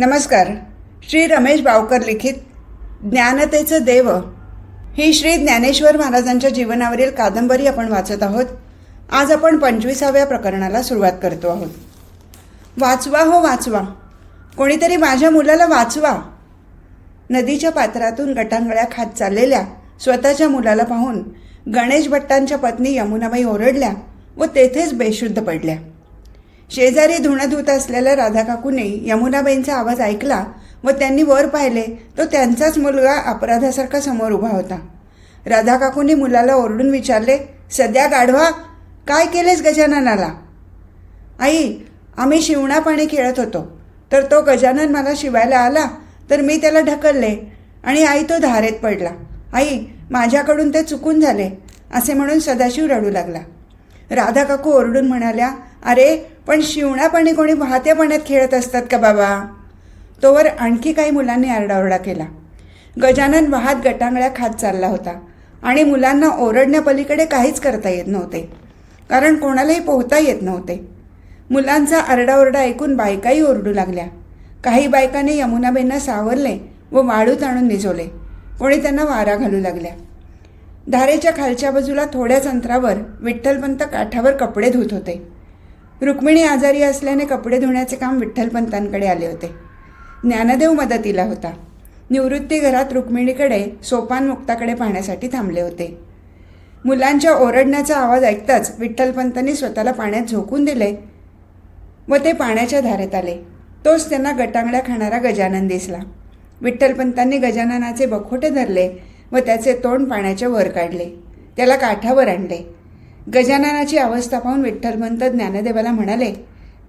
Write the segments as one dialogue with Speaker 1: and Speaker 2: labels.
Speaker 1: नमस्कार. श्री रमेश बावकर लिखित ज्ञानतेचं देव ही श्री ज्ञानेश्वर महाराजांच्या जीवनावरील कादंबरी आपण वाचत आहोत. आज आपण 25व्या प्रकरणाला सुरुवात करतो आहोत. वाचवा हो वाचवा, कोणीतरी माझ्या मुलाला वाचवा. नदीच्या पात्रातून गटांगळ्या खात चाललेल्या स्वतःच्या मुलाला पाहून गणेश भट्टांच्या पत्नी यमुनाबाई ओरडल्या व तेथेच बेशुद्ध पडल्या. शेजारी धुणं धुत असलेल्या राधाकाकूने यमुनाबाईंचा आवाज ऐकला व त्यांनी वर पाहिले तो त्यांचाच मुलगा अपराधासारखा समोर उभा होता. राधाकाकूंनी मुलाला ओरडून विचारले, सध्या गाढवा, काय केलेस गजाननाला? आई, आम्ही शिवणापाणी खेळत होतो, तर तो गजानन मला शिवायला आला तर मी त्याला ढकलले आणि आई तो धारेत पडला. आई, माझ्याकडून ते चुकून झाले, असे म्हणून सदाशिव रडू लागला. राधाकाकू ओरडून म्हणाल्या, अरे पण शिवणापाणी कोणी वाहत्या पाण्यात खेळत असतात का बाबा? तोवर आणखी काही मुलांनी आरडाओरडा केला. गजानन वाहत गटांगळ्या खात चालला होता आणि मुलांना ओरडण्यापलीकडे काहीच करता येत नव्हते, कारण कोणालाही पोहता येत नव्हते. मुलांचा आरडाओरडा ऐकून बायकाही ओरडू लागल्या. काही बायकांनी यमुनाबाईंना सावरले व वाळूत आणून निजवले. कोणी त्यांना वारा घालू लागल्या. धारेच्या खालच्या बाजूला थोड्याच अंतरावर विठ्ठलपंत काठावर कपडे धुत होते. रुक्मिणी आजारी असल्याने कपडे धुण्याचे काम विठ्ठलपंतांकडे आले होते. ज्ञानदेव मदतीला होता. निवृत्ती घरात रुक्मिणीकडे सोपान मुक्ताकडे पाहण्यासाठी थांबले होते. मुलांच्या ओरडण्याचा आवाज ऐकताच विठ्ठलपंतांनी स्वतःला पाण्यात झोकून दिले व ते पाण्याच्या धारेत आले. तोच त्यांना गटांगळ्या खाणारा गजानन दिसला. विठ्ठलपंतांनी गजाननाचे बखोटे धरले व त्याचे तोंड पाण्याच्या वर काढले. त्याला काठावर आणले. गजाननाची अवस्था पाहून विठ्ठलपंत ज्ञानदेवाला म्हणाले,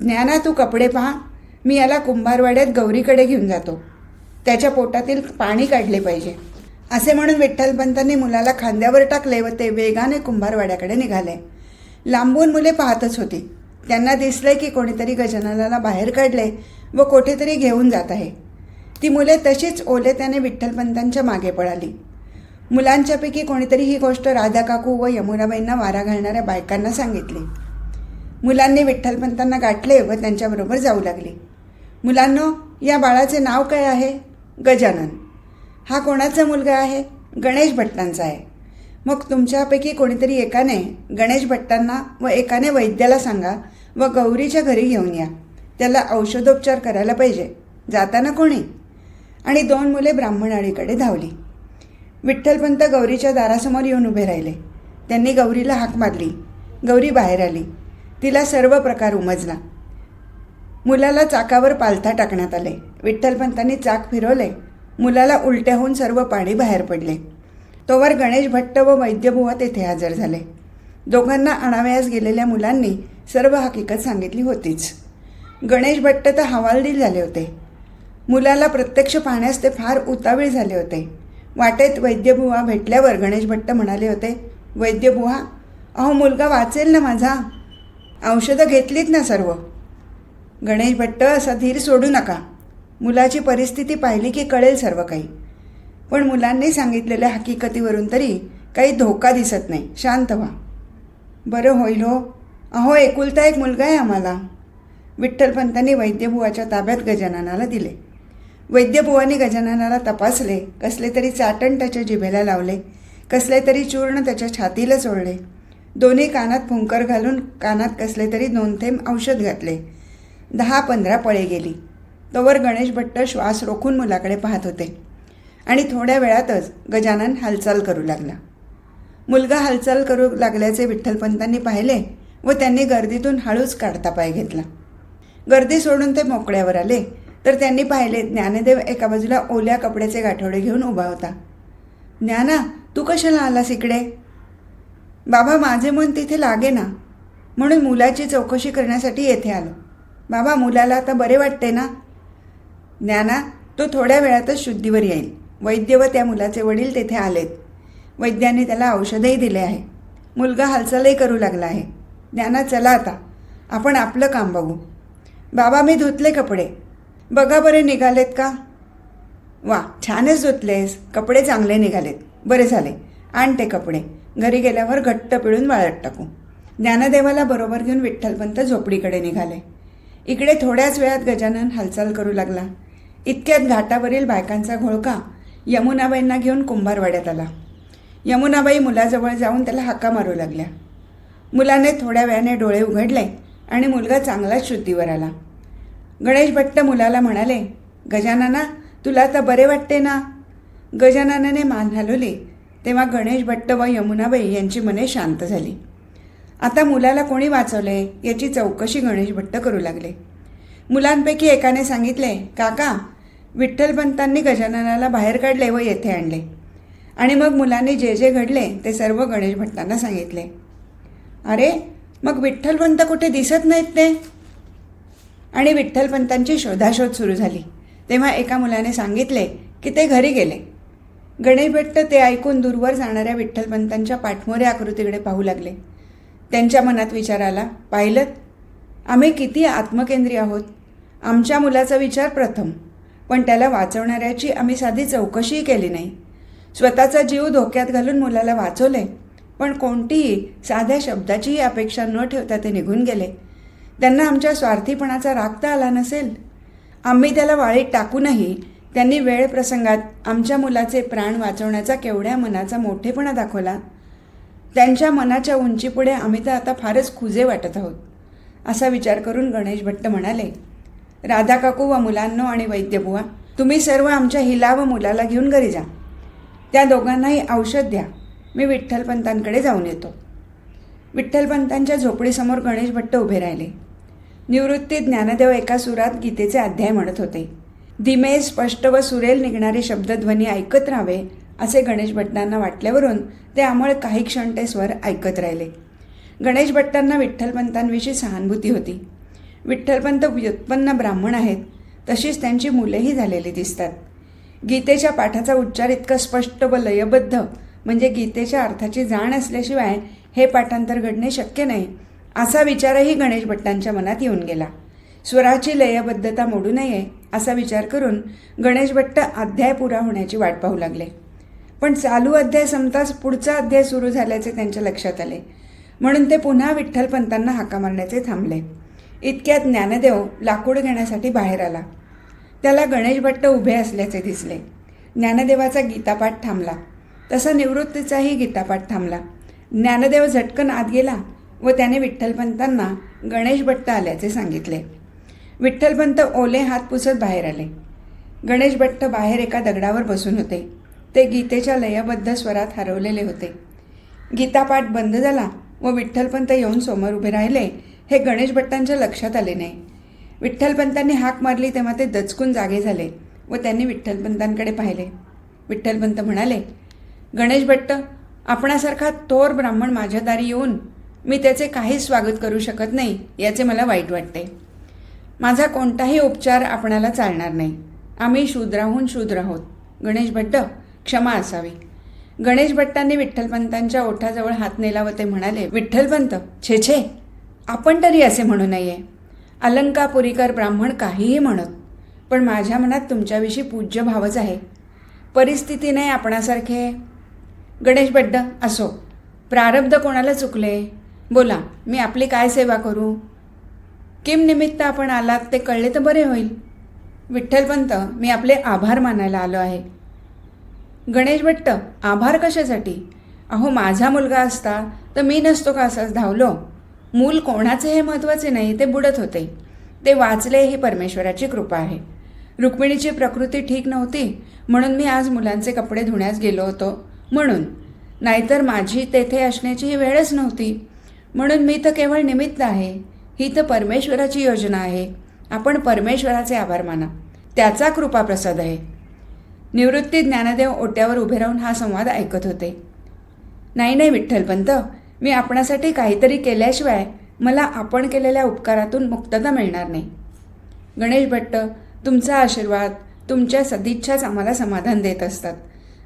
Speaker 1: ज्ञाना, तू कपडे पहा, मी याला कुंभारवाड्यात गौरीकडे घेऊन जातो. त्याच्या पोटातील पाणी काढले पाहिजे. असे म्हणून विठ्ठलपंतांनी मुलाला खांद्यावर टाकले व ते वेगाने कुंभारवाड्याकडे निघाले. लांबून मुले पाहतच होती. त्यांना दिसले की कोणीतरी गजाननाला बाहेर काढले व कोठेतरी घेऊन जात आहे. ती मुले तशीच ओलेत्याने विठ्ठलपंतांच्या मागे पळाली. मुलांच्यापैकी कोणीतरी ही गोष्ट राधाकाकू व यमुनाबाईंना वारा घालणाऱ्या बायकांना सांगितली. मुलांनी विठ्ठलपंतांना गाठले व त्यांच्याबरोबर जाऊ लागली. मुलांनो, या बाळाचे नाव काय आहे? गजानन. हा कोणाचा मुलगा आहे? गणेश भट्टांचा आहे. मग तुमच्यापैकी कोणीतरी एकाने गणेश भट्टांना व एकाने वैद्याला सांगा व गौरीच्या घरी घेऊन या. त्याला औषधोपचार करायला पाहिजे. जाताना कोणी? आणि 2 मुले ब्राह्मणाळीकडे धावली. विठ्ठलपंत गौरीच्या दारासमोर येऊन उभे राहिले. त्यांनी गौरीला हाक मारली. गौरी बाहेर आली. तिला सर्व प्रकार उमजला. मुलाला चाकावर पालथा टाकण्यात आले. विठ्ठलपंतांनी चाक फिरवले. मुलाला उलट्या होऊन सर्व पाणी बाहेर पडले. तोवर गणेश भट्ट व वैद्यबुवा तेथे हजर झाले. दोघांना आणावयास गेलेल्या मुलांनी सर्व हकीकत सांगितली होतीच. गणेश भट्ट तर हवालदिल झाले होते. मुलाला प्रत्यक्ष पाहण्यास ते फार उतावीळ झाले होते. वाटेत वैद्यबुवा भेटल्यावर गणेश भट्ट म्हणाले होते, वैद्यबुवा, अहो मुलगा वाचेल ना माझा? औषधं घेतलीत ना सर्व? गणेश भट्ट, असा धीर सोडू नका. मुलाची परिस्थिती पाहिली की कळेल सर्व काही. पण मुलांनी सांगितलेल्या हकीकतीवरून तरी काही धोका दिसत नाही. शांत व्हा. बरं होईल हो. अहो, एकुलता एक मुलगा आहे आम्हाला. विठ्ठलपंतांनी वैद्यबुवाच्या ताब्यात गजाननाला दिले. वैद्यबुवांनी गजाननाला तपासले. कसले तरी चाटण त्याच्या जिभेला लावले. कसले तरी चूर्ण त्याच्या छातीला चोळले. दोन्ही कानात फुंकर घालून कानात कसले तरी 2 थेंब औषध घातले. 10-15 पळे गेली. तोवर गणेश भट्ट श्वास रोखून मुलाकडे पाहत होते आणि थोड्या वेळातच गजानन हालचाल करू लागला. मुलगा हालचाल करू लागल्याचे विठ्ठलपंतांनी पाहिले व त्यांनी गर्दीतून हळूच काढता पाय घेतला. गर्दी सोडून ते मोकळ्यावर आले तर त्यांनी पाहिले ज्ञानदेव एका बाजूला ओल्या कपड्याचे गाठोडे घेऊन उभा होता. ज्ञाना, तू कशाला आलास इकडे? बाबा, माझे मन तिथे लागे ना, म्हणून मुलाची चौकशी करण्यासाठी येथे आलो. बाबा, मुलाला आता बरे वाटते ना? ज्ञाना, तो थोड्या वेळातच शुद्धीवर येईल. वैद्य व त्या मुलाचे वडील तेथे आलेत. वैद्यांनी त्याला औषधही दिले आहे. मुलगा हालचालही करू लागला आहे. ज्ञाना, चला आता आपण आपलं काम बघू. बाबा, मी धुतले कपडे. बघा बरे निघालेत का? वा, छानच धुतलेस. कपडे चांगले निघालेत. बरे झाले. आण ते कपडे. घरी गेल्यावर घट्ट पिळून वाळत टाकू. ज्ञानदेवाला बरोबर घेऊन विठ्ठलपंत झोपडीकडे निघाले. इकडे थोड्याच वेळात गजानन हालचाल करू लागला. इतक्यात घाटावरील बायकांचा घोळका यमुनाबाईंना घेऊन कुंभारवाड्यात आला. यमुनाबाई मुलाजवळ जाऊन त्याला हाका मारू लागल्या. मुलाने थोड्या वेळाने डोळे उघडले आणि मुलगा चांगलाच शुद्धीवर आला. गणेश भट्ट मुलाला म्हणाले, गजानना, तुला आता बरे वाटते ना? गजाननाने मान हलवली तेव्हा गणेश भट्ट व यमुनाबाई यांची मने शांत झाली. आता मुलाला कोणी वाचवले याची चौकशी गणेश भट्ट करू लागले. मुलांपैकी एकाने सांगितले, काका, विठ्ठलपंतांनी गजाननाला बाहेर काढले व येथे आणले. आणि मग मुलांनी जे जे घडले ते सर्व गणेश भट्टांना सांगितले. अरे, मग विठ्ठलपंत कुठे दिसत नाहीत ते? आणि विठ्ठलपंतांची शोधाशोध सुरू झाली. तेव्हा एका मुलाने सांगितले की ते घरी गेले. गणेश भट्ट ते ऐकून दूरवर जाणाऱ्या विठ्ठलपंतांच्या पाठमोऱ्या आकृतीकडे पाहू लागले. त्यांच्या मनात विचार आला, पाहिलं, आम्ही किती आत्मकेंद्री आहोत. आमच्या मुलाचा विचार प्रथम, पण त्याला वाचवणाऱ्याची आम्ही साधी चौकशीही केली नाही. स्वतःचा जीव धोक्यात घालून मुलाला वाचवले, पण कोणतीही साध्या शब्दाचीही अपेक्षा न ठेवता ते निघून गेले. त्यांना आमच्या स्वार्थीपणाचा राग तर आला नसेल. आम्ही त्याला वाळीत टाकूनही त्यांनी वेळ प्रसंगात आमच्या मुलाचे प्राण वाचवण्याचा केवढ्या मनाचा मोठेपणा दाखवला. त्यांच्या मनाच्या उंचीपुढे आम्ही तर आता फारच खुजे वाटत आहोत. असा विचार करून गणेश भट्ट म्हणाले, राधा काकू व मुलांनो आणि वैद्यबुवा, तुम्ही सर्व आमच्या हिला व मुलाला घेऊन घरी जा. त्या दोघांनाही औषध द्या. मी विठ्ठलपंतांकडे जाऊन येतो. विठ्ठलपंतांच्या झोपडीसमोर गणेश भट्ट उभे राहिले. निवृत्ती ज्ञानदेव एका सुरात गीतेचे अध्याय म्हणत होते. धीमे, स्पष्ट व सुरेल निघणारे शब्दध्वनी ऐकत राहावे असे गणेश भट्टांना वाटल्यावरून ते अंमळ काही क्षण ते स्वर ऐकत राहिले. गणेश भट्टांना विठ्ठलपंतांविषयी सहानुभूती होती. विठ्ठलपंत व्युत्पन्न ब्राह्मण आहेत, तशीच त्यांची मुलेही झालेली दिसतात. गीतेच्या पाठाचा उच्चार इतका स्पष्ट व लयबद्ध म्हणजे गीतेच्या अर्थाची जाण असल्याशिवाय हे पाठांतर घडणे शक्य नाही, असा विचारही गणेश भट्टांच्या मनात येऊन गेला. स्वराची लयबद्धता मोडू नये असा विचार करून गणेश भट्ट अध्याय पुरा होण्याची वाट पाहू लागले. पण चालू अध्याय संपताच पुढचा अध्याय सुरू झाल्याचे त्यांच्या लक्षात आले. म्हणून ते पुन्हा विठ्ठलपंतांना हाका मारण्याचे थांबले. इतक्यात ज्ञानदेव लाकूड घेण्यासाठी बाहेर आला. त्याला गणेश भट्ट उभे असल्याचे दिसले. ज्ञानदेवाचा गीतापाठ थांबला. तसा निवृत्तीचाही गीतापाठ थांबला. ज्ञानदेव झटकन आत गेला व त्याने विठ्ठलपंतांना गणेश भट्ट आल्याचे सांगितले. विठ्ठलपंत ओले हात पुसत बाहेर आले. गणेश भट्ट बाहेर एका दगडावर बसून होते. ते गीतेच्या लयबद्ध स्वरात हरवलेले होते. गीतापाठ बंद झाला व विठ्ठलपंत येऊन समोर उभे राहिले हे गणेश भट्टांच्या लक्षात आले नाही. विठ्ठलपंतांनी हाक मारली तेव्हा ते दचकून जागे झाले व त्यांनी विठ्ठलपंतांकडे पाहिले. विठ्ठलपंत म्हणाले, गणेश भट्ट, आपणासारखा थोर ब्राह्मण माझ्या दारी येऊन मी त्याचे काहीच स्वागत करू शकत नाही याचे मला वाईट वाटते. माझा कोणताही उपचार आपणाला चालणार नाही. आम्ही शूद्राहून शूद्र आहोत. गणेश भट्ट, क्षमा असावी. गणेश भट्टांनी विठ्ठलपंतांच्या ओठाजवळ हात नेला व ते म्हणाले, विठ्ठलपंत, छे छे, आपण तरी असे म्हणू नये. अलंकापुरीकर ब्राह्मण काहीही म्हणत, पण माझ्या मनात तुमच्याविषयी पूज्य भावच आहे. परिस्थिती नाही आपणासारखे. गणेश भट्ट, असो, प्रारब्ध कोणाला चुकले? बोला, मी आपली काय सेवा करू? किम निमित्त आपण आलात ते कळले तर बरे होईल. विठ्ठलपंत, मी आपले आभार मानायला आलो आहे. गणेश भट्ट, आभार कशासाठी? अहो, माझा मुलगा असता तर मी नसतो का असाच धावलो? मूल कोणाचे हे महत्त्वाचे नाही, ते बुडत होते. ते वाचले ही परमेश्वराची कृपा आहे. रुक्मिणीची प्रकृती ठीक नव्हती म्हणून मी आज मुलांचे कपडे धुण्यास गेलो होतो म्हणून, नाहीतर माझी तेथे असण्याची ही वेळच नव्हती. म्हणून मी तर केवळ निमित्त आहे. ही तर परमेश्वराची योजना आहे. आपण परमेश्वराचे आभार माना, त्याचा कृपाप्रसाद आहे. निवृत्ती ज्ञानदेव ओट्यावर उभे राहून हा संवाद ऐकत होते. नाही नाही विठ्ठलपंत, मी आपणासाठी काहीतरी केल्याशिवाय मला आपण केलेल्या उपकारातून मुक्तता मिळणार नाही. गणेश भट्ट, तुमचा आशीर्वाद, तुमच्या सदिच्छाच आम्हाला समाधान देत असतात.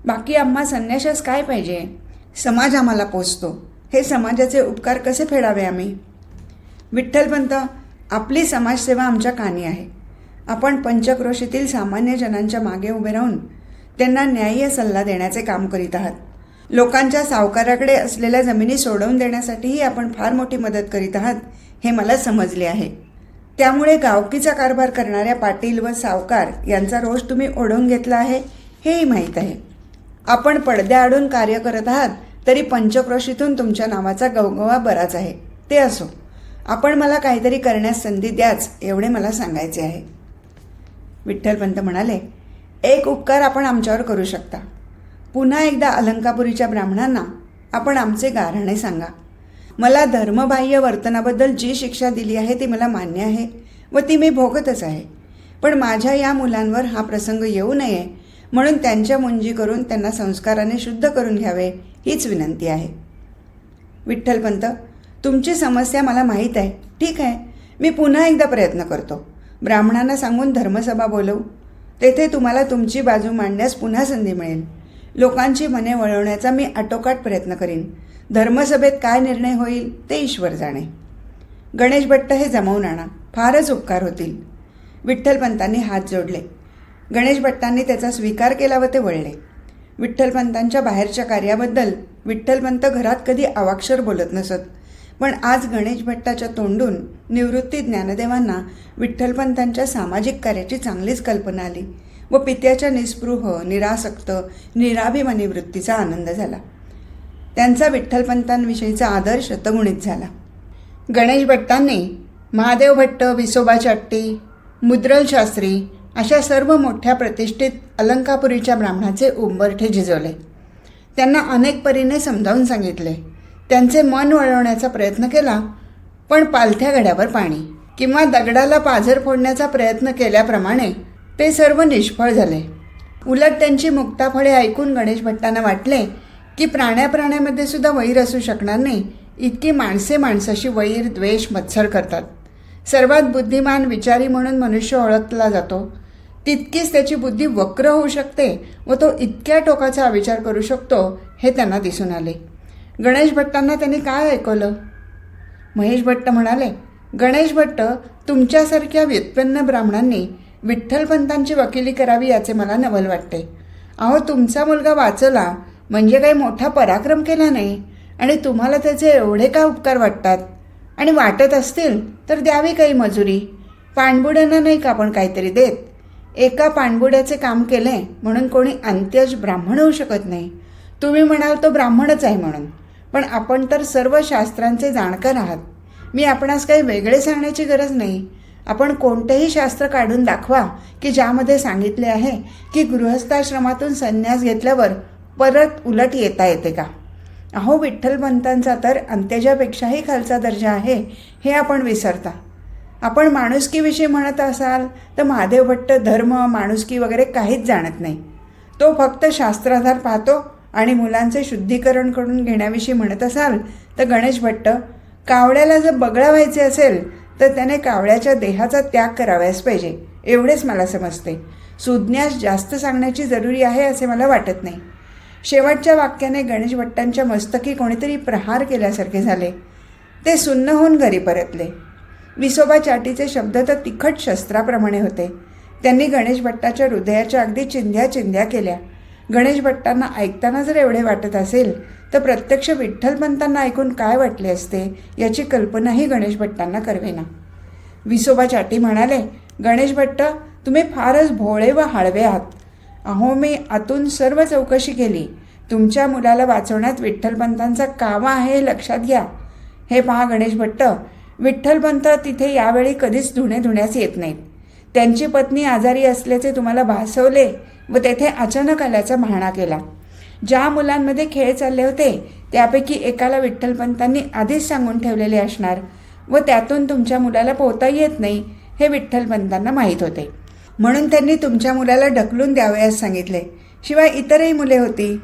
Speaker 1: बाकी आम्हा संन्याशास काय पाहिजे? समाज आम्हाला पोचतो. हे समाजाचे उपकार कसे फेडावे आम्ही? विठ्ठलपंत, आपली समाजसेवा आमच्या कानी आहे. आपण पंचक्रोशीतील सामान्य जनांच्या मागे उभे राहून त्यांना न्याय्य सल्ला देण्याचे काम करीत आहात. लोकांच्या सावकाराकडे असलेल्या जमिनी सोडवून देण्यासाठीही आपण फार मोठी मदत करीत आहात हे मला समजले आहे. त्यामुळे गावकीचा कारभार करणाऱ्या पाटील व सावकार यांचा रोष तुम्ही ओढून घेतला आहे हेही माहीत आहे. आपण पडद्याआडून कार्य करत आहात तरी पंचक्रोशीतून तुमच्या नावाचा गवगवा बराच आहे. ते असो, आपण मला काहीतरी करण्यास संधी द्याच एवढे मला सांगायचे आहे. विठ्ठलपंत म्हणाले, एक उपकार आपण आमच्यावर करू शकता. पुन्हा एकदा अलंकापुरीच्या ब्राह्मणांना आपण आमचे गाऱ्हाणे सांगा. मला धर्मबाह्य वर्तनाबद्दल जी शिक्षा दिली आहे ती मला मान्य आहे व ती मी भोगतच आहे. पण माझ्या या मुलांवर हा प्रसंग येऊ नये म्हणून त्यांच्या मुंजी करून त्यांना संस्काराने शुद्ध करून घ्यावे हीच विनंती आहे. विठ्ठलपंत, तुमची समस्या मला माहीत आहे. ठीक आहे, मी पुन्हा एकदा प्रयत्न करतो. ब्राह्मणांना सांगून धर्मसभा बोलवू. तेथे तुम्हाला तुमची बाजू मांडण्यास पुन्हा संधी मिळेल. लोकांची मने वळवण्याचा मी आटोकाट प्रयत्न करीन. धर्मसभेत काय निर्णय होईल ते ईश्वर जाणे. गणेश भट्ट हे जमवून आणा, फारच उपकार होतील. विठ्ठलपंतांनी हात जोडले. गणेश भट्टांनी त्याचा स्वीकार केला व ते वळले. विठ्ठलपंतांच्या बाहेरच्या कार्याबद्दल विठ्ठलपंत घरात कधी अवाक्षर बोलत नसत. पण आज गणेश भट्टाच्या तोंडून निवृत्ती ज्ञानदेवांना विठ्ठलपंतांच्या सामाजिक कार्याची चांगलीच कल्पना आली व पित्याच्या निस्पृह, निरासक्त, निराभिमानी वृत्तीचा आनंद झाला. त्यांचा विठ्ठलपंतांविषयीचा आदर शतगुणित झाला. गणेश भट्टांनी महादेव भट्ट, विसोबा चाट्टी, मुद्रल शास्त्री अशा सर्व मोठ्या प्रतिष्ठित अलंकापुरीच्या ब्राह्मणाचे उंबरठे झिजवले. त्यांना अनेक परीने समजावून सांगितले. त्यांचे मन वळवण्याचा प्रयत्न केला, पण पालथ्या घड्यावर पाणी किंवा दगडाला पाझर फोडण्याचा प्रयत्न केल्याप्रमाणे ते सर्व निष्फळ झाले. उलट त्यांची मुक्ताफळे ऐकून गणेश भट्टांना वाटले की प्राण्यामध्ये सुद्धा वैर असू शकणार नाही, इतकी माणसे माणसाशी वैर, द्वेष, मत्सर करतात. सर्वात बुद्धिमान विचारी म्हणून मनुष्य ओळखला जातो, तितकीच त्याची बुद्धी वक्र होऊ शकते व तो इतक्या टोकाचा अविचार करू शकतो हे त्यांना दिसून आले. गणेश भट्टांना त्यांनी काय ऐकवलं? महेश भट्ट म्हणाले, गणेश भट्ट, तुमच्यासारख्या व्युत्पन्न ब्राह्मणांनी विठ्ठलपंतांची वकिली करावी याचे मला नवल वाटते. अहो, तुमचा मुलगा वाचला म्हणजे काही मोठा पराक्रम केला नाही आणि तुम्हाला त्याचे एवढे का उपकार वाटतात? आणि वाटत असतील तर द्यावी काही मजुरी. पाणबुड्यांना नाही का आपण काहीतरी देत? एका पाणबुड्याचे काम केले म्हणून कोणी अंत्यज ब्राह्मण होऊ शकत नाही. तुम्ही म्हणाल तो ब्राह्मणच आहे म्हणून, पण आपण तर सर्व शास्त्रांचे जाणकार आहात. मी आपणास काही वेगळे सांगण्याची गरज नाही. आपण कोणतेही शास्त्र काढून दाखवा की ज्यामध्ये सांगितले आहे की गृहस्थाश्रमातून संन्यास घेतल्यावर परत उलट येता येते का? अहो, विठ्ठलपंतांचा तर अंत्यजापेक्षाही खालचा दर्जा आहे हे आपण विसरता. आपण माणुसकीविषयी म्हणत असाल तर महादेव भट्ट धर्म, माणुसकी वगैरे काहीच जाणत नाही. तो फक्त शास्त्राधार पाहतो. आणि मुलांचे शुद्धीकरण करून घेण्याविषयी म्हणत असाल तर गणेश भट्ट, कावळ्याला जर बगळा व्हायचे असेल तर त्याने कावळ्याच्या देहाचा त्याग करावयास पाहिजे, एवढेच मला समजते. सुज्ञास जास्त सांगण्याची जरुरी आहे असे मला वाटत नाही. शेवटच्या वाक्याने गणेश भट्टांच्या मस्तकी कोणीतरी प्रहार केल्यासारखे झाले. ते सुन्न होऊन घरी परतले. विसोबा चाटीचे शब्द तर तिखट शस्त्राप्रमाणे होते. त्यांनी गणेश भट्टाच्या हृदयाच्या अगदी चिंध्या चिंध्या केल्या. गणेश भट्टांना ऐकताना जर एवढे वाटत असेल तर प्रत्यक्ष विठ्ठलपंतांना ऐकून काय वाटले असते याची कल्पनाही गणेश भट्टांना करवेना. विसोबा चाटी म्हणाले, गणेश भट्ट, तुम्ही फारच भोळे व हळवे आहात. अहो, मी आतून सर्व चौकशी केली. तुमच्या मुलाला वाचवण्यात विठ्ठलपंतांचा कावा आहे हे लक्षात घ्या. हे पहा गणेश भट्ट, विठ्ठलपंत तिथे यावेळी कधीच धुण्यास येत नाहीत. त्यांची पत्नी आजारी असल्याचे तुम्हाला भासवले व तेथे अचानक आल्याचा बहाणा केला. ज्या मुलांमध्ये खेळ चालले होते त्यापैकी एकाला विठ्ठलपंतांनी आधीच सांगून ठेवलेले असणार व त्यातून तुमच्या मुलाला पोहता येत नाही हे विठ्ठलपंतांना माहीत होते. म्हणून त्यांनी तुमच्या मुलाला ढकलून द्यावयास सांगितले. शिवाय इतरही मुले होती,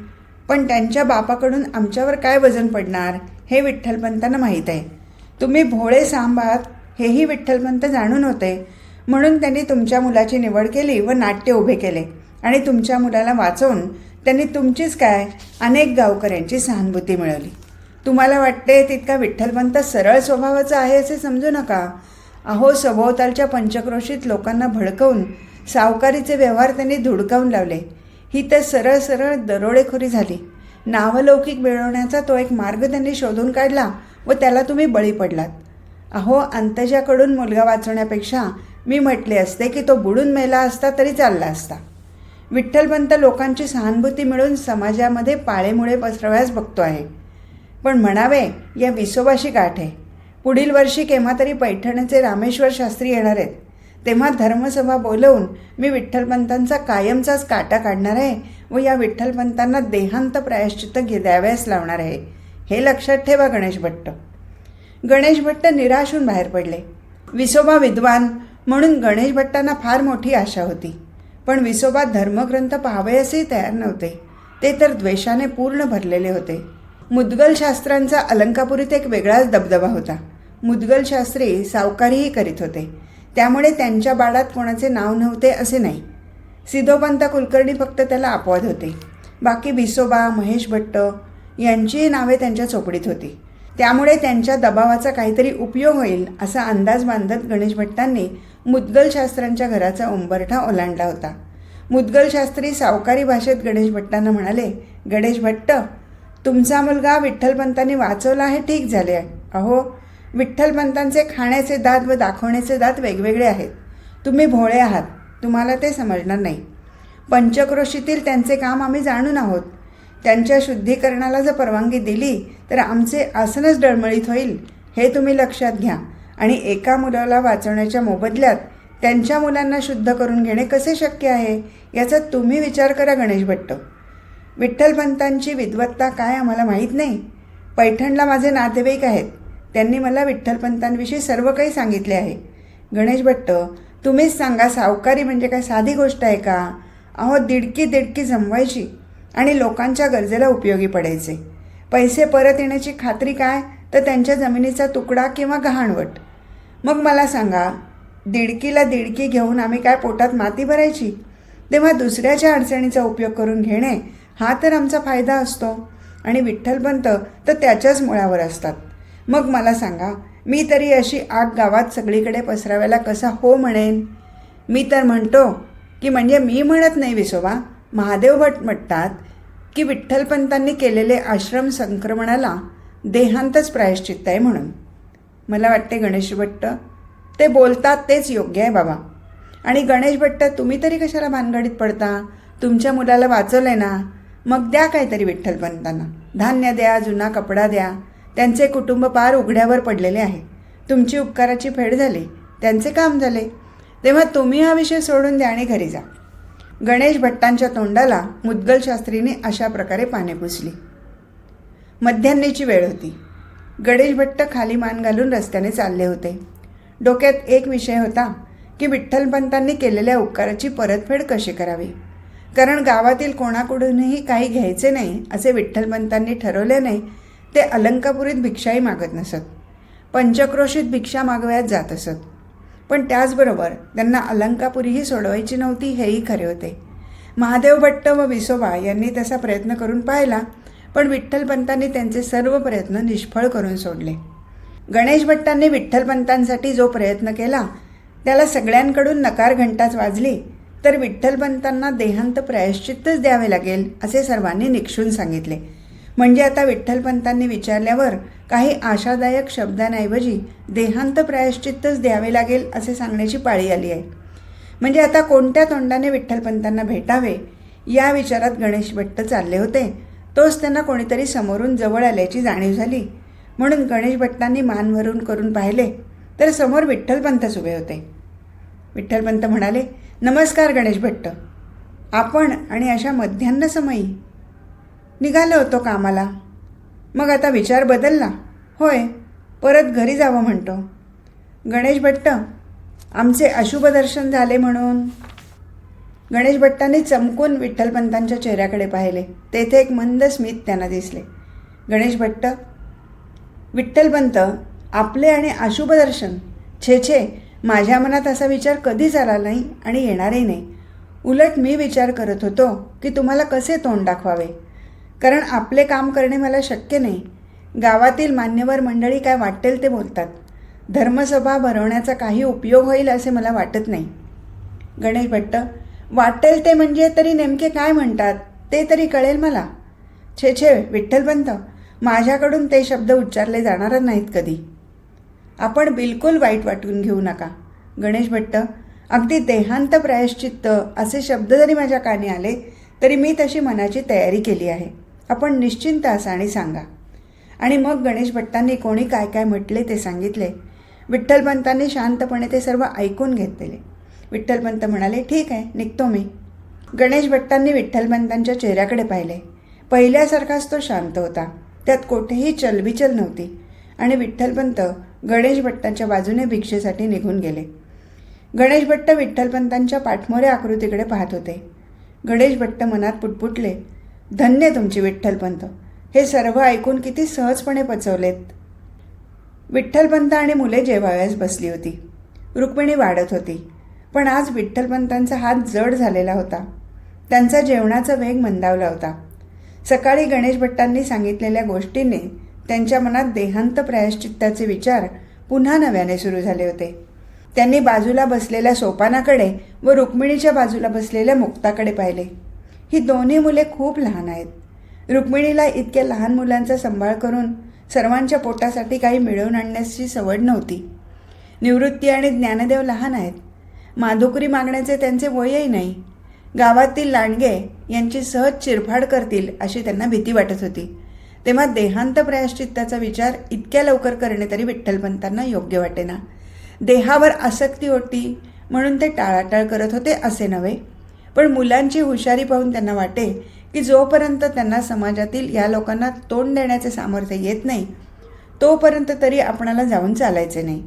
Speaker 1: पण त्यांच्या बापाकडून आमच्यावर काय वजन पडणार हे विठ्ठलपंतांना माहीत आहे. तुम्ही भोळे सांब आहात हेही विठ्ठलपंत जाणून होते. म्हणून त्यांनी तुमच्या मुलाची निवड केली व नाट्य उभे केले आणि तुमच्या मुलाला वाचवून त्यांनी तुमचीच काय अनेक गावकऱ्यांची सहानुभूती मिळवली. तुम्हाला वाटते तितका विठ्ठलपंत सरळ स्वभावाचा आहे असे समजू नका. अहो, सभोवतालच्या पंचक्रोशीत लोकांना भडकवून सावकारीचे व्यवहार त्यांनी धुडकावून लावले. ही तर सरळ सरळ दरोडेखोरी झाली. नावलौकिक मिळवण्याचा तो एक मार्ग त्यांनी शोधून काढला व त्याला तुम्ही बळी पडलात. अहो, अंतजाकडून मुलगा वाचवण्यापेक्षा मी म्हटले असते की तो बुडून मेला असता तरी चालला असता. विठ्ठलपंत लोकांची सहानुभूती मिळून समाजामध्ये पाळेमुळे पसरवायच बघतो आहे. पण म्हणावे, या विसोबाशी गाठ आहे. पुढील वर्षी केव्हा तरी पैठणचे रामेश्वर शास्त्री येणार आहेत. तेव्हा धर्मसभा बोलवून मी विठ्ठलपंतांचा कायमचाच काटा काढणार आहे व या विठ्ठलपंतांना देहांत प्रायश्चित्त द्याव्यास लावणार आहे. हे लक्षात ठेवा गणेश भट्ट. गणेश भट्ट निराश होऊन बाहेर पडले. विसोबा विद्वान म्हणून गणेश भट्टांना फार मोठी आशा होती. पण विसोबा धर्मग्रंथ पाहावयासही तयार नव्हते. ते तर द्वेषाने पूर्ण भरलेले होते. मुद्गल शास्त्रांचा अलंकापुरीत एक वेगळाच दबदबा होता. मुद्गल शास्त्री सावकारीही करीत होते. त्यामुळे त्यांच्या बाळात कोणाचे नाव नव्हते असे नाही. सिद्धोपंत कुलकर्णी फक्त त्याला अपवाद होते. बाकी विसोबा, महेश भट्ट यांचीही नावे त्यांच्या चोपडीत होती. त्यामुळे त्यांच्या दबावाचा काहीतरी उपयोग होईल असा अंदाज बांधत गणेश भट्टांनी मुद्गल शास्त्रांच्या घराचा उंबरठा ओलांडला होता. मुद्गल शास्त्री सावकारी भाषेत गणेश भट्टांना म्हणाले, गणेश भट्ट, तुमचा मुलगा विठ्ठलपंतांनी वाचवला आहे, ठीक झाले. अहो, विठ्ठलपंतांचे खाण्याचे दात व दाखवण्याचे दात वेगवेगळे आहेत. तुम्ही भोळे आहात, तुम्हाला ते समजणार नाही. पंचक्रोशीतील त्यांचे काम आम्ही जाणून आहोत. त्यांच्या शुद्धीकरणाला जर परवानगी दिली तर आमचे आसनच डळमळीत होईल, हे तुम्ही लक्षात घ्या. आणि एका मुलाला वाचवण्याच्या मोबदल्यात त्यांच्या मुलांना शुद्ध करून घेणे कसे शक्य आहे याचा तुम्ही विचार करा गणेश भट्ट. विठ्ठलपंतांची विद्वत्ता काय आम्हाला माहीत नाही. पैठणला माझे नातेवाईक आहेत. त्यांनी मला विठ्ठलपंतांविषयी सर्व काही सांगितले आहे. गणेश भट्ट, तुम्हीच सांगा, सावकारी म्हणजे काय साधी गोष्ट आहे का? अहो, दिडकी जमवायची आणि लोकांच्या गरजेला उपयोगी पडायचे. पैसे परत येण्याची खात्री काय, तर त्यांच्या जमिनीचा तुकडा किंवा गहाणवट. मग मला सांगा, दिडकीला दिडकी घेऊन आम्ही काय पोटात माती भरायची? तेव्हा दुसऱ्याच्या अडचणीचा उपयोग करून घेणे हा तर आमचा फायदा असतो. आणि विठ्ठलपंत तर त्याच्याच मुळावर असतात. मग मला सांगा, मी तरी अशी आग गावात सगळीकडे पसरावायला कसा हो म्हणेन? मी तर म्हणतो की, म्हणजे मी म्हणत नाही विसोबा, महादेव भट म्हणतात की विठ्ठलपंतांनी केलेले आश्रम संक्रमणाला देहांतच प्रायश्चित्त आहे म्हणून. मला वाटते गणेश भट्ट, ते बोलतात तेच योग्य आहे बाबा. आणि गणेश भट्ट, तुम्ही तरी कशाला भानगडीत पडता? तुमच्या मुलाला वाचवलंय ना, मग द्या काहीतरी विठ्ठलपंतांना. धान्य द्या, जुना कपडा द्या. त्यांचे कुटुंब पार उघड्यावर पडलेले आहे. तुमची उपकाराची फेड झाली, त्यांचे काम झाले. तेव्हा तुम्ही हा विषय सोडून द्या आणि घरी जा. गणेश भट्टांच्या तोंडाला मुद्गल शास्त्रीने अशा प्रकारे पाने पुसली. मध्यान्हीची वेळ होती. गणेश भट्ट खाली मान घालून रस्त्याने चालले होते. डोक्यात एक विषय होता की विठ्ठलपंतांनी केलेल्या उपकाराची परतफेड कशी करावी. कारण गावातील कोणाकडूनही काही घ्यायचे नाही असे विठ्ठलपंतांनी ठरवल्याने ते अलंकापुरीत भिक्षाही मागत नसत. पंचक्रोशीत भिक्षा मागवयात जात असत. पण त्याचबरोबर त्यांना अलंकापुरीही सोडवायची नव्हती, हेही खरे होते. महादेव भट्ट व विसोबा यांनी तसा प्रयत्न करून पाहिला, पण विठ्ठलपंतांनी त्यांचे सर्व प्रयत्न निष्फळ करून सोडले. गणेश भट्टांनी विठ्ठलपंतांसाठी जो प्रयत्न केला त्याला सगळ्यांकडून नकार घंटाच वाजली, तर विठ्ठलपंतांना देहांत प्रायश्चित्तच द्यावे लागेल असे सर्वांनी निक्षून सांगितले. म्हणजे आता विठ्ठलपंतांनी विचारल्यावर काही आशादायक शब्दांऐवजी देहांत प्रायश्चित्तच द्यावे लागेल असे सांगण्याची पाळी आली आहे. म्हणजे आता कोणत्या तोंडाने विठ्ठलपंतांना भेटावे या विचारात गणेश भट्ट चालले होते. तोच त्यांना कोणीतरी समोरून जवळ आल्याची जाणीव झाली. म्हणून गणेश भट्टांनी मान भरून करून पाहिले तर समोर विठ्ठलपंतच उभे होते. विठ्ठलपंत म्हणाले, नमस्कार गणेश भट्ट. आपण आणि अशा मध्यान्ह समयी निघालो होतो कामाला. मग आता विचार बदलला? होय, परत घरी जावं म्हणतो. गणेश भट्ट, आमचे अशुभ दर्शन झाले म्हणून. गणेश भट्टांनी चमकून विठ्ठलपंतांच्या चेहऱ्याकडे पाहिले. तेथे एक मंद स्मित त्यांना दिसले. गणेश भट्ट, विठ्ठलपंत, आपले आणि अशुभ दर्शन? छे, माझ्या मनात असा विचार कधीच आला नाही आणि येणारही नाही. उलट मी विचार करत होतो की तुम्हाला कसे तोंड दाखवावे, कारण आपले काम करणे मला शक्य नाही. गावातील मान्यवर मंडळी काय वाटेल ते बोलतात. धर्मसभा भरवण्याचा काही उपयोग होईल असे मला वाटत नाही. गणेश भट्ट, वाटेल ते म्हणजे तरी नेमके काय म्हणतात ते तरी कळेल मला. छे विठ्ठलपंत, माझ्याकडून ते शब्द उच्चारले जाणार नाहीत कधी. आपण बिलकुल वाईट वाटून घेऊ नका. गणेश भट्ट, अगदी देहांत प्रायश्चित्त असे शब्द जरी माझ्या कानी आले तरी मी तशी मनाची तयारी केली आहे. आपण निश्चिंत असा आणि सांगा. आणि मग गणेश भट्टांनी कोणी काय काय म्हटले ते सांगितले. विठ्ठलपंतांनी शांतपणे ते सर्व ऐकून घेतले. विठ्ठलपंत म्हणाले, ठीक आहे, निघतो मी. गणेश भट्टांनी विठ्ठलपंतांच्या चेहऱ्याकडे पाहिले. पहिल्यासारखाच तो शांत होता. त्यात कोठेही चलबिचल नव्हती. आणि विठ्ठलपंत गणेश भट्टांच्या बाजूने भिक्षेसाठी निघून गेले. गणेश भट्ट विठ्ठलपंतांच्या पाठमोऱ्या आकृतीकडे पाहत होते. गणेश भट्ट मनात पुटपुटले, धन्य तुमची विठ्ठलपंत, हे सर्व ऐकून किती सहजपणे पचवलेत. विठ्ठलपंत आणि मुले जेवाव्यास बसली होती. रुक्मिणी वाढत होती. पण आज विठ्ठलपंतांचा हात जड झालेला होता. त्यांचा जेवणाचा वेग मंदावला होता. सकाळी गणेश भट्टांनी सांगितलेल्या गोष्टींनी त्यांच्या मनात देहांत प्रायश्चित्ताचे विचार पुन्हा नव्याने सुरू झाले होते. त्यांनी बाजूला बसलेल्या सोपानाकडे व रुक्मिणीच्या बाजूला बसलेल्या मुक्ताकडे पाहिले. ही दोन्ही मुले खूप लहान आहेत. रुक्मिणीला इतक्या लहान मुलांचा सांभाळ करून सर्वांच्या पोटासाठी काही मिळवून आणण्याची सवड नव्हती. निवृत्ती आणि ज्ञानदेव लहान आहेत. माधुकरी मागण्याचे त्यांचे वयही नाही. गावातील लांडगे यांची सहज चिरफाड करतील अशी त्यांना भीती वाटत होती. तेव्हा देहांत प्रायश्चित्ताचा विचार इतक्या लवकर करणे तरी विठ्ठलपंतांना योग्य वाटेना. देहावर आसक्ती होती म्हणून ते टाळाटाळ करत होते असे नव्हे, पण मुलांची हुशारी पाहून त्यांना वाटे की जोपर्यंत त्यांना समाजातील या लोकांना तोंड देण्याचे सामर्थ्य येत नाही तोपर्यंत तरी आपणाला जाऊन चालायचे नाही.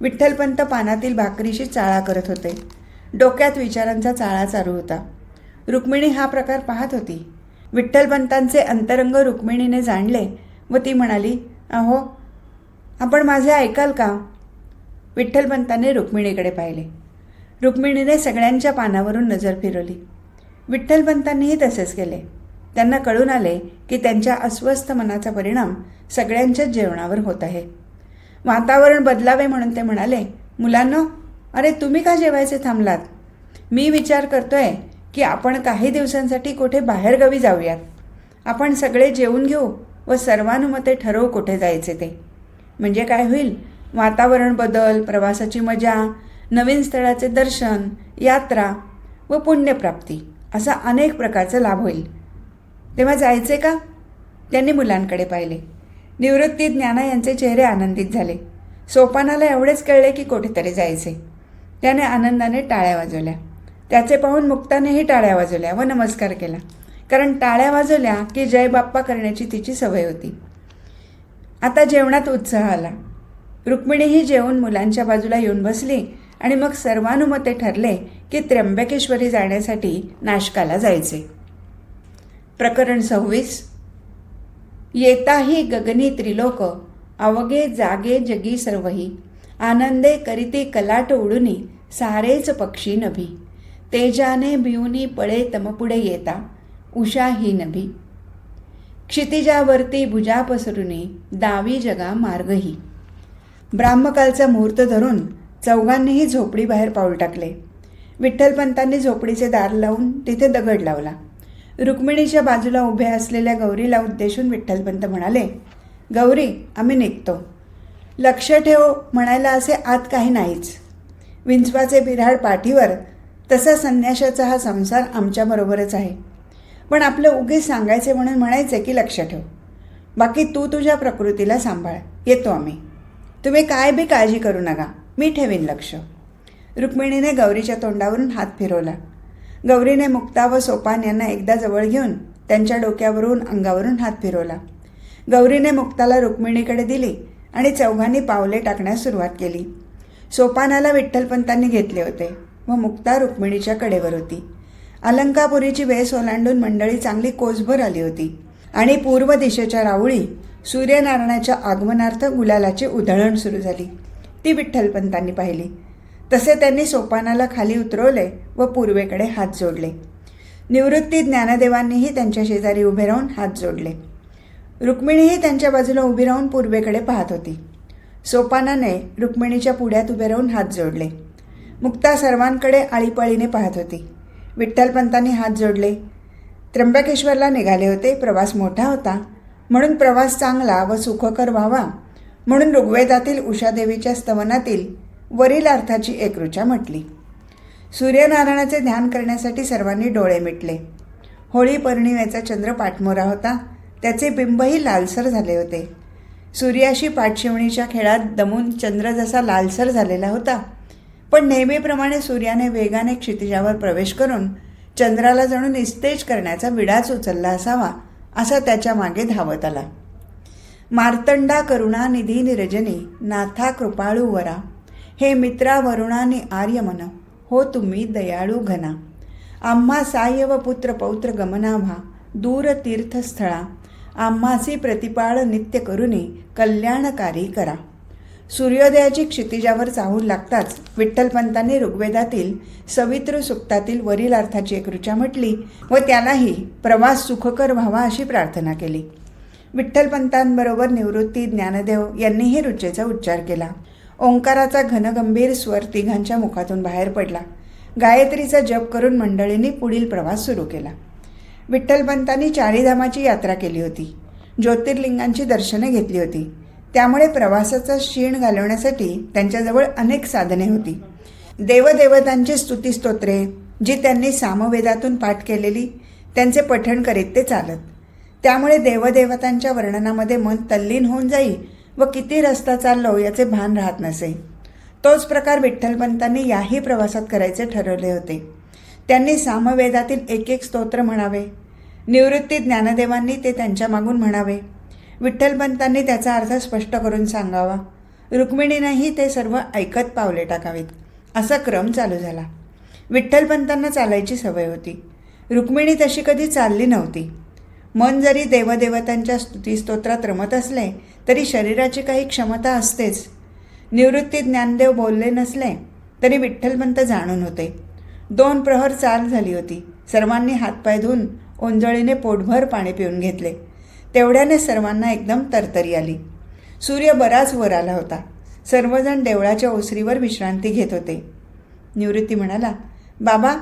Speaker 1: विठ्ठलपंत पानातील भाकरीशी चाळा करत होते. डोक्यात विचारांचा चाळा चालू होता. रुक्मिणी हा प्रकार पाहत होती. विठ्ठलपंतांचे अंतरंग रुक्मिणीने जाणले व ती म्हणाली, अहो, आपण माझे ऐकाल का? विठ्ठलपंतांनी रुक्मिणीकडे पाहिले. रुक्मिणीने सगळ्यांच्या पानावरून नजर फिरवली. विठ्ठलपंतांनीही तसेच केले. त्यांना कळून आले की त्यांच्या अस्वस्थ मनाचा परिणाम सगळ्यांच्याच जेवणावर होत आहे. वातावरण बदलावे म्हणून ते म्हणाले, मुलांनो, अरे तुम्ही का जेवायचे थांबलात? मी विचार करतोय की आपण काही दिवसांसाठी कुठे बाहेरगावी जाऊयात. आपण सगळे जेवून घेऊ व सर्वानुमते ठरवू कुठे जायचे ते. म्हणजे काय होईल, वातावरण बदल, प्रवासाची मजा, नवीन स्थळाचे दर्शन, यात्रा व पुण्यप्राप्ती असा अनेक प्रकारचा लाभ होईल. तेव्हा जायचे का? त्यांनी मुलांकडे पाहिले. निवृत्ती, ज्ञाना यांचे चेहरे आनंदित झाले. सोपानाला एवढेच कळले की कुठेतरी जायचे. त्याने आनंदाने टाळ्या वाजवल्या. त्याचे पाहून मुक्तानेही टाळ्या वाजवल्या व नमस्कार केला. कारण टाळ्या वाजवल्या की जय बाप्पा करण्याची तिची सवय होती. आता जेवणात उत्साह आला. रुक्मिणीही जेवून मुलांच्या बाजूला येऊन बसली आणि मग सर्वानुमते ठरले की त्र्यंबकेश्वरी जाण्यासाठी नाशकाला जायचे. प्रकरण 26. येताही गगनी त्रिलोक, अवघे जागे जगी सर्वही, आनंदे करीती कलाट उडुनी, सारेच पक्षी नभी, तेजाने भिवनी पळे तमपुढे येता, उषा ही नभी, क्षितिजावरती भुजा पसरुनी, दावी जगा मार्गही. ब्राह्मकालचा मुहूर्त धरून चौघांनीही झोपडीबाहेर पाऊल टाकले. विठ्ठलपंतांनी झोपडीचे दार लावून तिथे दगड लावला. रुक्मिणीच्या बाजूला उभ्या असलेल्या गौरीला उद्देशून विठ्ठलपंत म्हणाले, गौरी, आम्ही निघतो. लक्ष ठेव म्हणायला असे आत काही नाहीच. विंचवाचे बिऱ्हाड पाठीवर तसा संन्याशाचा हा संसार आमच्याबरोबरच आहे. पण आपलं उगीच सांगायचे म्हणून म्हणायचे की लक्ष ठेव. बाकी तू तुझ्या प्रकृतीला सांभाळ. येतो आम्ही. तुम्ही काय बी काळजी करू नका. मी ठेवीन लक्ष. रुक्मिणीने गौरीच्या तोंडावरून हात फिरवला. गौरीने मुक्ता व सोपान यांना एकदा जवळ घेऊन त्यांच्या डोक्यावरून अंगावरून हात फिरवला. गौरीने मुक्ताला रुक्मिणीकडे दिली आणि चौघांनी पावले टाकण्यास सुरुवात केली. सोपानाला विठ्ठलपंतांनी घेतले होते व मुक्ता रुक्मिणीच्या कडेवर होती. अलंकापुरीची वेस ओलांडून मंडळी चांगली कोसभर आली होती आणि पूर्व दिशेच्या राऊळी सूर्यनारायणाच्या आगमनार्थ गुलालाची उधळण सुरू झाली. ती विठ्ठलपंतांनी पाहिली. तसे त्यांनी सोपानाला खाली उतरवले व पूर्वेकडे हात जोडले. निवृत्ती, ज्ञानदेवांनीही त्यांच्या शेजारी उभे राहून हात जोडले. रुक्मिणीही त्यांच्या बाजूला उभी राहून पूर्वेकडे पाहत होती. सोपानाने रुक्मिणीच्या पुढ्यात उभे राहून हात जोडले. मुक्ता सर्वांकडे आळीपाळीने पाहत होती. विठ्ठलपंतांनी हात जोडले. त्र्यंबकेश्वरला निघाले होते. प्रवास मोठा होता म्हणून प्रवास चांगला व सुखकर व्हावा म्हणून ऋग्वेदातील उषादेवीच्या स्तवनातील वरील अर्थाची एक ऋचा म्हटली. सूर्यनारायणाचे ध्यान करण्यासाठी सर्वांनी डोळे मिटले. होळी पौर्णिमेचा चंद्र पाठमोरा होता. त्याचे बिंबही लालसर झाले होते. सूर्याशी पाठशिवणीच्या खेळात दमून चंद्र जसा लालसर झालेला होता, पण नेहमीप्रमाणे सूर्याने वेगाने क्षितिजावर प्रवेश करून चंद्राला जणू निस्तेज करण्याचा विडाच उचलला असावा असा त्याच्या मागे धावत आला. मार्तंडा करुणा निधी निरजनी नाथा कृपाळू वरा, हे मित्रा वरुणानी आर्यमन, हो तुम्ही दयाळू घना. आम्हा साह्य व पुत्र पौत्र गमनाभा, दूर तीर्थस्थळा, आम्हासी प्रतिपाळ नित्य करुणी कल्याणकारी करा. सूर्योदयाची क्षितिजावर चाहूल लागताच विठ्ठलपंतांनी ऋग्वेदातील सवित्र सुक्तातील वरील अर्थाची एक ऋचा म्हटली व त्यालाही प्रवास सुखकर व्हावा अशी प्रार्थना केली. विठ्ठलपंतांबरोबर निवृत्ती, ज्ञानदेव यांनीही ऋचेचा उच्चार केला. ओंकाराचा घनगंभीर स्वर तिघांच्या मुखातून बाहेर पडला. गायत्रीचा जप करून मंडळींनी पुढील प्रवास सुरू केला. विठ्ठलपंतांनी चारीधामाची यात्रा केली होती. ज्योतिर्लिंगांची दर्शने घेतली होती. त्यामुळे प्रवासाचा शीण घालवण्यासाठी त्यांच्याजवळ अनेक साधने होती. देवदेवतांची स्तुतिस्तोत्रे जी त्यांनी सामवेदातून पाठ केलेली त्यांचे पठण करीत ते चालत. त्यामुळे देवदेवतांच्या वर्णनामध्ये मन तल्लीन होऊन जाई व किती रस्ता चाललो याचे भान राहत नसे. तोच प्रकार विठ्ठलपंतांनी याही प्रवासात करायचे ठरवले होते. त्यांनी सामवेदातील एक एक स्तोत्र म्हणावे. निवृत्ती ज्ञानदेवांनी ते त्यांच्या मागून म्हणावे. विठ्ठलपंतांनी त्याचा अर्थ स्पष्ट करून सांगावा. रुक्मिणीनेही ते सर्व ऐकत पावले टाकावीत. असा क्रम चालू झाला. विठ्ठलपंतांना चालायची सवय होती. रुक्मिणी तशी कधी चालली नव्हती. मन जरी देवदेवतांच्या स्तुतिस्तोत्रात रमत असले तरी शरीराची काही क्षमता असतेच. निवृत्ती ज्ञानदेव बोलले नसले तरी विठ्ठलपंत जाणून होते. 2 प्रहर चाल झाली होती. सर्वांनी हातपाय धुवून ओंजळीने पोटभर पाणी पिऊन घेतले. तेवढ्याने सर्वांना एकदम तरतरी आली. सूर्य बराच वर आला होता. सर्वजण देवळाच्या ओसरीवर विश्रांती घेत होते. निवृत्ती म्हणाला, बाबा,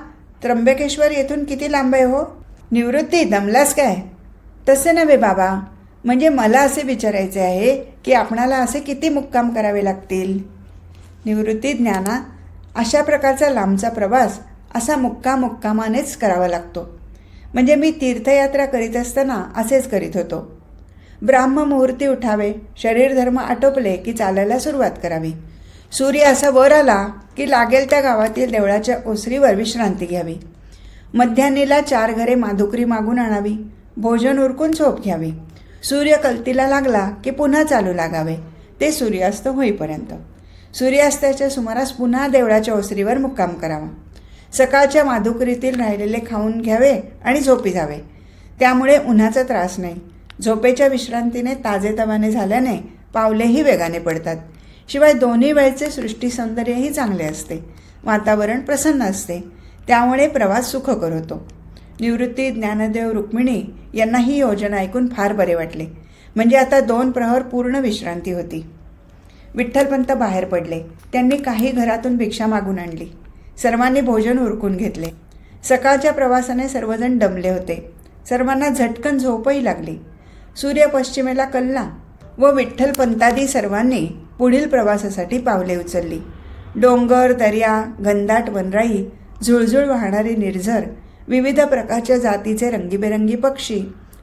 Speaker 1: त्र्यंबकेश्वर येथून किती लांब आहे हो? निवृत्ती, दमलास काय? तसे नव्हे बाबा, म्हणजे मला असे विचारायचे आहे की आपणाला असे किती मुक्काम करावे लागतील? निवृत्ती, ज्ञाना, अशा प्रकारचा लांबचा प्रवास असा मुक्कामानेच करावा लागतो. म्हणजे मी तीर्थयात्रा करीत असताना असेच करीत होतो. ब्राह्ममुहूर्ती उठावे, शरीरधर्म आटोपले की चालायला सुरुवात करावी. सूर्य असा वर आला की लागेल त्या गावातील देवळाच्या ओसरीवर विश्रांती घ्यावी. मध्यान्नीला 4 घरे माधुकरी मागून आणावी. भोजन उरकून झोप घ्यावी. सूर्य कलतीला लागला की पुन्हा चालू लागावे ते सूर्यास्त होईपर्यंत. सूर्यास्ताच्या सुमारास पुन्हा देवळाच्या ओसरीवर मुक्काम करावा. सकाळच्या माधुकरीतील राहिलेले खाऊन घ्यावे आणि झोपी जावे. त्यामुळे उन्हाचा त्रास नाही. झोपेच्या विश्रांतीने ताजेतवाने झाल्याने पावलेही वेगाने पडतात. शिवाय दोन्ही वेळचे सृष्टी सौंदर्यही चांगले असते. वातावरण प्रसन्न असते. त्यामुळे प्रवास सुखकर होतो. निवृत्ती, ज्ञानदेव, रुक्मिणी यांना ही योजना ऐकून फार बरे वाटले. म्हणजे आता 2 प्रहर पूर्ण विश्रांती होती. विठ्ठलपंत बाहेर पडले. त्यांनी काही घरातून भिक्षा मागून आणली. सर्वांनी भोजन उरकून घेतले. सकाळच्या प्रवासाने सर्वजण दमले होते. सर्वांना झटकन झोपही लागली. सूर्य पश्चिमेला कलला व विठ्ठलपंतादी सर्वांनी पुढील प्रवासासाठी पावले उचलली. डोंगर, दर्या, घनदाट वनराई, झुळझुळ वाहणारी निर्झर, विविध प्रकारच्या जातीचे रंगीबेरंगी पक्षी,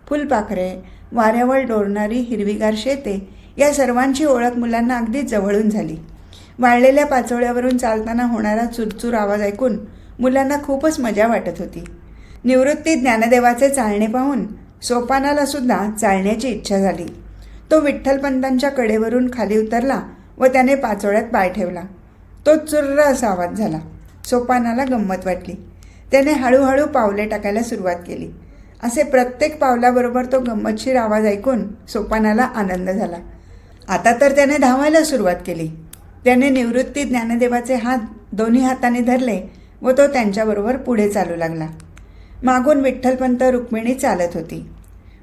Speaker 1: फुलपाखरे, वाऱ्यावर डोलणारी हिरवीगार शेते या सर्वांची ओळख मुलांना अगदी जवळून झाली. वाळलेल्या पाचोळ्यावरून चालताना होणारा चुरचूर आवाज ऐकून मुलांना खूपच मजा वाटत होती. निवृत्ती ज्ञानदेवाचे चालणे पाहून सोपानाला सुद्धा चालण्याची इच्छा झाली. तो विठ्ठलपंतांच्या कडेवरून खाली उतरला व त्याने पाचोळ्यात पाय ठेवला. तो चुर्र असा आवाज झाला. सोपानाला गंमत वाटली. त्याने हळूहळू पावले टाकायला सुरुवात केली. असे प्रत्येक पावलाबरोबर तो गंमतशीर आवाज ऐकून सोपानाला आनंद झाला. आता तर त्याने धावायला सुरुवात केली. त्याने निवृत्ती ज्ञानदेवाचे हात दोन्ही हाताने धरले व तो त्यांच्याबरोबर पुढे चालू लागला. मागून विठ्ठलपंत, रुक्मिणी चालत होती.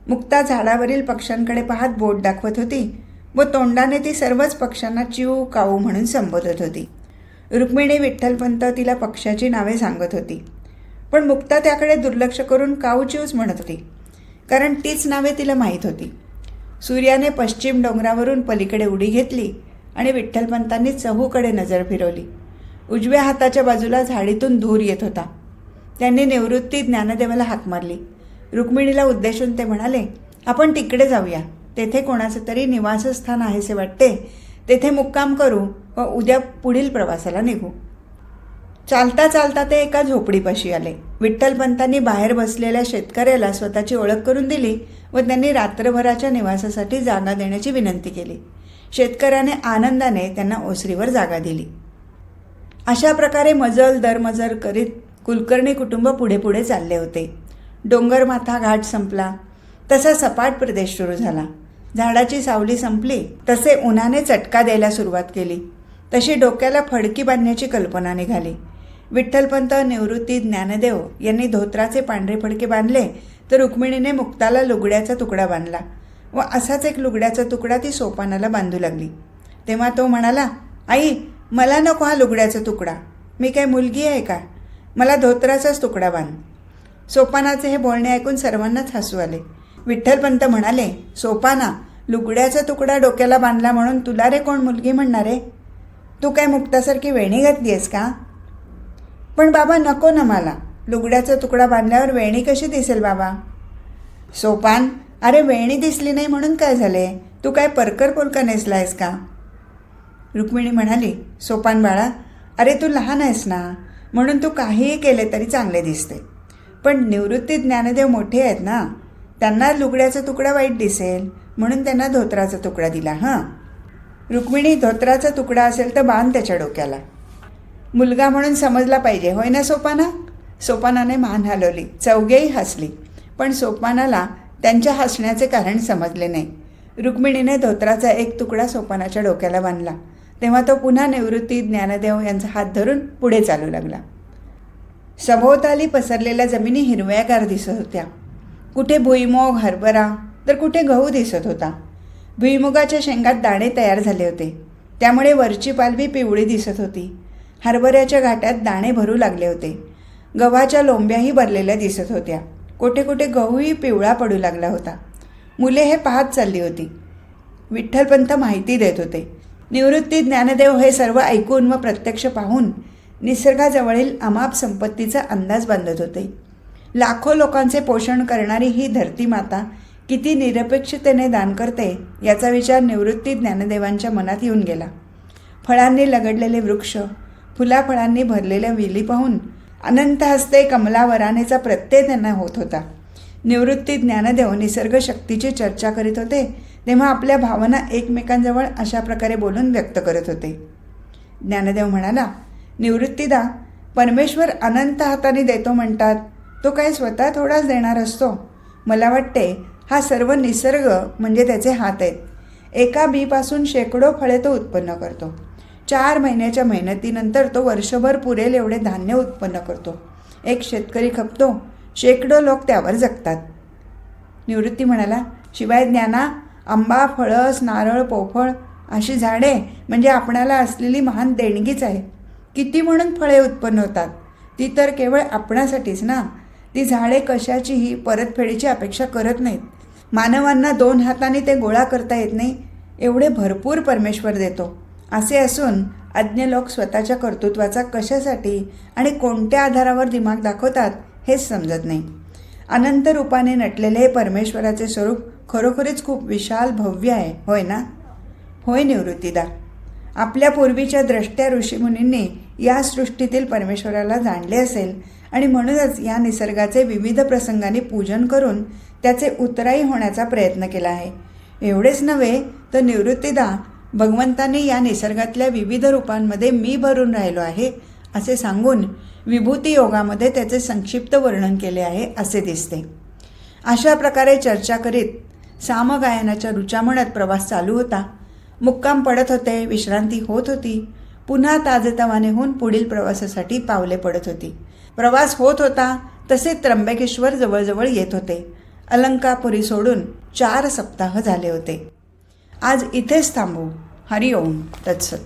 Speaker 1: मुक्ता झाडावरील पक्ष्यांकडे पाहत बोट दाखवत होती व तोंडाने ती सर्वच पक्ष्यांना चिऊ काऊ म्हणून संबोधत होती. रुक्मिणी विठ्ठलपंत तिला पक्ष्याची नावे सांगत होती, पण मुक्ता त्याकडे दुर्लक्ष करून काऊ चिऊच म्हणत होती, कारण तीच नावे तिला माहीत होती. सूर्याने पश्चिम डोंगरावरून पलीकडे उडी घेतली आणि विठ्ठलपंतांनी चहूकडे नजर फिरवली. उजव्या हाताच्या बाजूला झाडीतून धूर येत होता. त्यांनी निवृत्ती ज्ञानदेवाला हाक मारली. रुक्मिणीला उद्देशून ते म्हणाले, आपण तिकडे जाऊया. तेथे कोणाचं तरी निवासस्थान आहेसे वाटते. तेथे मुक्काम करू व उद्या पुढील प्रवासाला निघू. चालता चालता ते एका झोपडीपाशी आले. विठ्ठलपंतांनी बाहेर बसलेल्या शेतकऱ्याला स्वतःची ओळख करून दिली व त्यांनी रात्रभराच्या निवासासाठी जागा देण्याची विनंती केली. शेतकऱ्याने आनंदाने त्यांना ओसरीवर जागा दिली. अशा प्रकारे मजल दरमजल करीत कुलकर्णी कुटुंब पुढे पुढे चालले होते. डोंगरमाथा घाट संपला तसा सपाट प्रदेश सुरू झाला. झाडाची सावली संपली तसे उन्हाने चटका द्यायला सुरुवात केली. तशी डोक्याला फडकी बांधण्याची कल्पना निघाली. विठ्ठलपंत, निवृत्ती, ज्ञानदेव यांनी धोत्राचे पांढरे फडके बांधले तर रुक्मिणीने मुक्ताला लुगड्याचा तुकडा बांधला व असाच एक लुगड्याचा तुकडा ती सोपानाला बांधू लागली. तेव्हा तो म्हणाला, आई, मला नको हा लुगड्याचा तुकडा. मी काय मुलगी आहे का? मला धोत्राचाच तुकडा बांध. सोपानाचे हे बोलणे ऐकून सर्वांनाच हसू आले. विठ्ठलपंत म्हणाले, सोपाना, लुगड्याचा तुकडा डोक्याला बांधला म्हणून तुला रे कोण मुलगी म्हणणार आहे? तू काय मुक्तासारखी वेणी घातली आहेस का? पण बाबा, नको ना मला. लुगड्याचा तुकडा बांधल्यावर वेणी कशी दिसेल बाबा? सोपान, अरे वेणी दिसली नाही म्हणून काय झाले? तू काय परकर पोलका नेसला आहेस का? रुक्मिणी म्हणाली, सोपान बाळा, अरे तू लहान आहेस ना, म्हणून तू काहीही केले तरी चांगले दिसते. पण निवृत्ती ज्ञानदेव मोठे आहेत ना, त्यांना लुगड्याचा तुकडा वाईट दिसेल म्हणून त्यांना धोत्राचा तुकडा दिला. हां, रुक्मिणी, धोत्राचा तुकडा असेल तर बांध त्याच्या डोक्याला. मुलगा म्हणून समजला पाहिजे, होय ना सोपाना? सोपानाने मान हलवली. चौघेही हसली, पण सोपानाला त्यांच्या हसण्याचे कारण समजले नाही. रुक्मिणीने धोत्राचा एक तुकडा सोपानाच्या डोक्याला बांधला. तेव्हा तो पुन्हा निवृत्ती, ज्ञानदेव यांचा हात धरून पुढे चालू लागला. सभोवताली पसरलेल्या जमिनी हिरव्यागार दिसत होत्या. कुठे भुईमूग, हरभरा तर कुठे गहू दिसत होता. भुईमुगाच्या शेंगात दाणे तयार झाले होते, त्यामुळे वरची पालवी पिवळी दिसत होती. हरभऱ्याच्या घाट्यात दाणे भरू लागले होते. गव्हाच्या लोंब्याही भरलेल्या दिसत होत्या. कुठे कुठे गहूही पिवळा पडू लागला होता. मुले हे पाहत चालली होती. विठ्ठलपंत माहिती देत होते. निवृत्ती, ज्ञानदेव हे सर्व ऐकून व प्रत्यक्ष पाहून निसर्गाजवळील अमाप संपत्तीचा अंदाज बांधत होते. लाखो लोकांचे पोषण करणारी ही धरती माता किती निरपेक्षतेने दान करते याचा विचार निवृत्ती ज्ञानदेवांच्या मनात येऊन गेला. फळांनी लगडलेले वृक्ष, फुलाफळांनी भरलेल्या वेली पाहून अनंत हस्ते कमलावरानेचा प्रत्यय त्यांना होत होता. निवृत्ती ज्ञानदेव निसर्ग शक्तीची चर्चा करीत होते तेव्हा आपल्या भावना एकमेकांजवळ अशा प्रकारे बोलून व्यक्त करत होते. ज्ञानदेव म्हणाला, निवृत्तीदा, परमेश्वर अनंत हाताने देतो म्हणतात, तो काय स्वतः थोडाच देणार असतो? मला वाटते हा सर्व निसर्ग म्हणजे त्याचे हात आहेत. एका बीपासून शेकडो फळे तो उत्पन्न करतो. 4 महिन्याच्या मेहनतीनंतर तो वर्षभर पुरेल एवढे धान्य उत्पन्न करतो. एक शेतकरी खपतो, शेकडो लोक त्यावर जगतात. निवृत्ती म्हणाला, शिवाय ज्ञाना, आंबा, फळस, नारळ, पोफळ अशी झाडे म्हणजे आपणाला असलेली महान देणगीच आहे. किती म्हणून फळे उत्पन्न होतात? ती तर केवळ आपणासाठीच ना. ती झाडे कशाचीही परतफेडीची अपेक्षा करत नाहीत. मानवांना 2 हातांनी ते गोळा करता येत नाही एवढे भरपूर परमेश्वर देतो. असे असून अज्ञ लोक स्वतःच्या कर्तृत्वाचा कशासाठी आणि कोणत्या आधारावर दिमाग दाखवतात हेच समजत नाही. अनंत रूपाने नटलेले हे परमेश्वराचे स्वरूप खरोखरीच खूप विशाल भव्य आहे, होय ना? होय निवृत्तीदा. आपल्या पूर्वीच्या द्रष्ट्या ऋषीमुनींनी या सृष्टीतील परमेश्वराला जाणले असेल आणि म्हणूनच या निसर्गाचे विविध प्रसंगांनी पूजन करून त्याचे उतराई होण्याचा प्रयत्न केला आहे. एवढेच नव्हे तर निवृत्तीदा, भगवंतांनी या निसर्गातल्या विविध रूपांमध्ये मी भरून राहिलो आहे असे सांगून विभूती योगामध्ये त्याचे संक्षिप्त वर्णन केले आहे असे दिसते. अशा प्रकारे चर्चा करीत सामगायनाच्या रुचा म्हणत प्रवास चालू होता. मुक्काम पडत होते, विश्रांती होत होती. पुन्हा ताजेतवाने होऊन पुढील प्रवासासाठी पावले पडत होती. प्रवास होत होता तसे त्र्यंबकेश्वर जवळजवळ येत होते. अलंकापुरी सोडून 4 सप्ताह झाले होते. आज इथेच थांबू. हरिओम तत्सत.